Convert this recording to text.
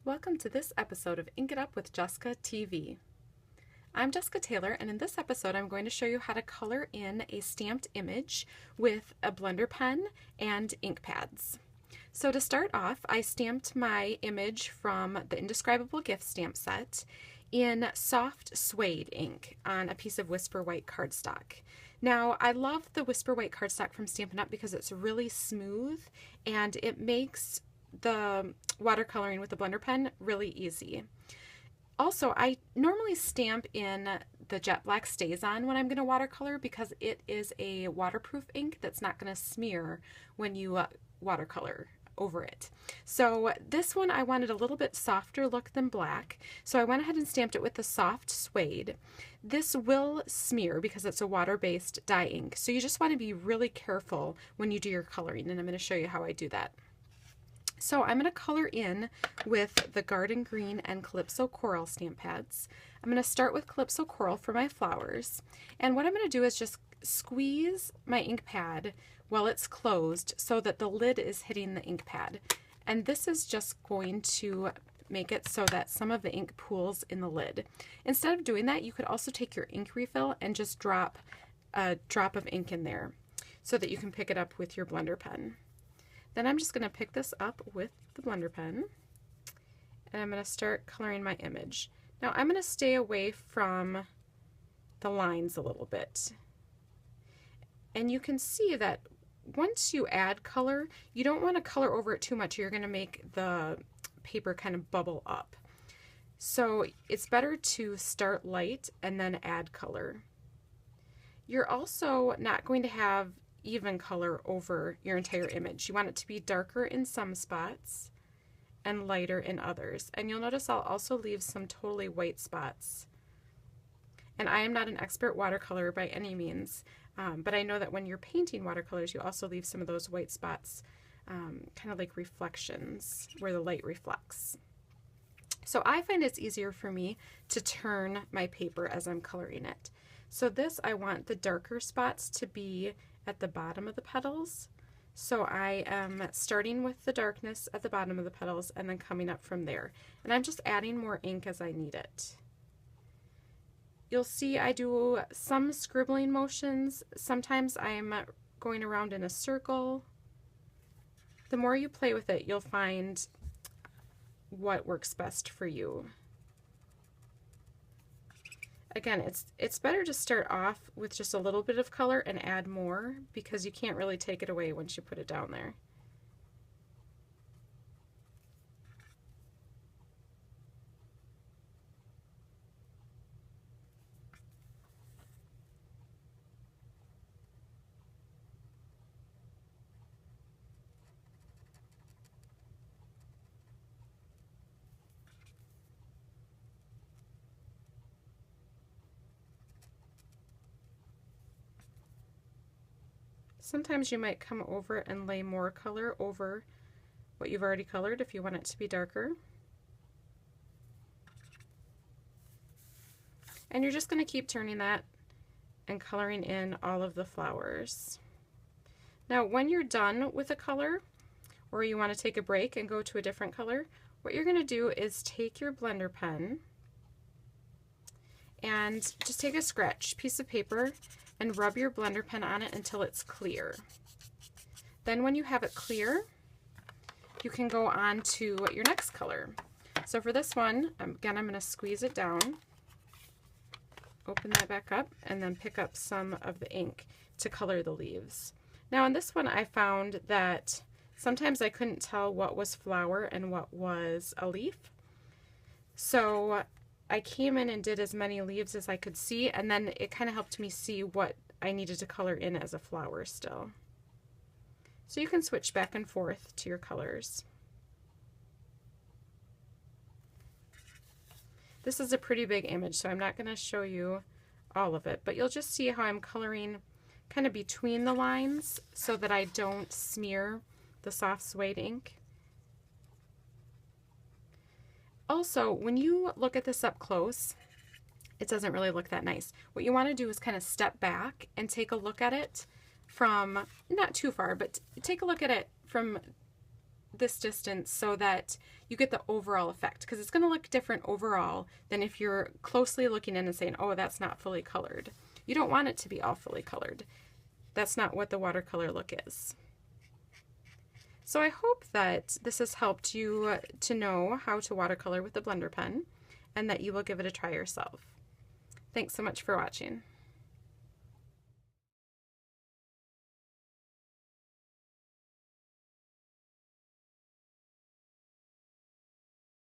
Welcome to this episode of Ink It Up with Jessica TV. I'm Jessica Taylor, and in this episode I'm going to show you how to color in a stamped image with a blender pen and ink pads. So to start off, I stamped my image from the Indescribable Gift stamp set in soft suede ink on a piece of Whisper White cardstock. Now, I love the Whisper White cardstock from Stampin' Up! Because it's really smooth and it makes the watercoloring with the blender pen really easy. Also, I normally stamp in the jet black StazOn when I'm going to watercolor because it is a waterproof ink that's not going to smear when you watercolor over it. So this one I wanted a little bit softer look than black, so I went ahead and stamped it with the soft suede. This will smear because it's a water-based dye ink, so you just want to be really careful when you do your coloring, and I'm going to show you how I do that. So I'm going to color in with the Garden Green and Calypso Coral stamp pads. I'm going to start with Calypso Coral for my flowers, and what I'm going to do is just squeeze my ink pad while it's closed so that the lid is hitting the ink pad. And this is just going to make it so that some of the ink pools in the lid. Instead of doing that, you could also take your ink refill and just drop a drop of ink in there so that you can pick it up with your blender pen. Then I'm just going to pick this up with the blender pen and I'm going to start coloring my image. Now I'm going to stay away from the lines a little bit. And you can see that once you add color, you don't want to color over it too much. You're going to make the paper kind of bubble up. So it's better to start light and then add color. You're also not going to have even color over your entire image. You want it to be darker in some spots and lighter in others. And you'll notice I'll also leave some totally white spots. And I am not an expert watercolor by any means, but I know that when you're painting watercolors, you also leave some of those white spots, kind of like reflections where the light reflects. So I find it's easier for me to turn my paper as I'm coloring it. So this, I want the darker spots to be at the bottom of the petals. So I am starting with the darkness at the bottom of the petals and then coming up from there. And I'm just adding more ink as I need it. You'll see I do some scribbling motions. Sometimes I'm going around in a circle. The more you play with it, you'll find what works best for you. Again, it's better to start off with just a little bit of color and add more because you can't really take it away once you put it down there. Sometimes you might come over and lay more color over what you've already colored if you want it to be darker. And you're just going to keep turning that and coloring in all of the flowers. Now when you're done with a color, or you want to take a break and go to a different color, what you're going to do is take your blender pen and just take a scratch piece of paper and rub your blender pen on it until it's clear. Then when you have it clear, you can go on to your next color. So for this one, again, I'm going to squeeze it down, open that back up, and then pick up some of the ink to color the leaves. Now in this one I found that sometimes I couldn't tell what was flower and what was a leaf. So I came in and did as many leaves as I could see, and then it kind of helped me see what I needed to color in as a flower still. So you can switch back and forth to your colors. This is a pretty big image, so I'm not going to show you all of it, but you'll just see how I'm coloring kind of between the lines so that I don't smear the soft suede ink. Also, when you look at this up close, it doesn't really look that nice. What you want to do is kind of step back and take a look at it from, not too far, but take a look at it from this distance so that you get the overall effect, because it's going to look different overall than if you're closely looking in and saying, oh, that's not fully colored. You don't want it to be all fully colored. That's not what the watercolor look is. So I hope that this has helped you to know how to watercolor with the blender pen, and that you will give it a try yourself. Thanks so much for watching.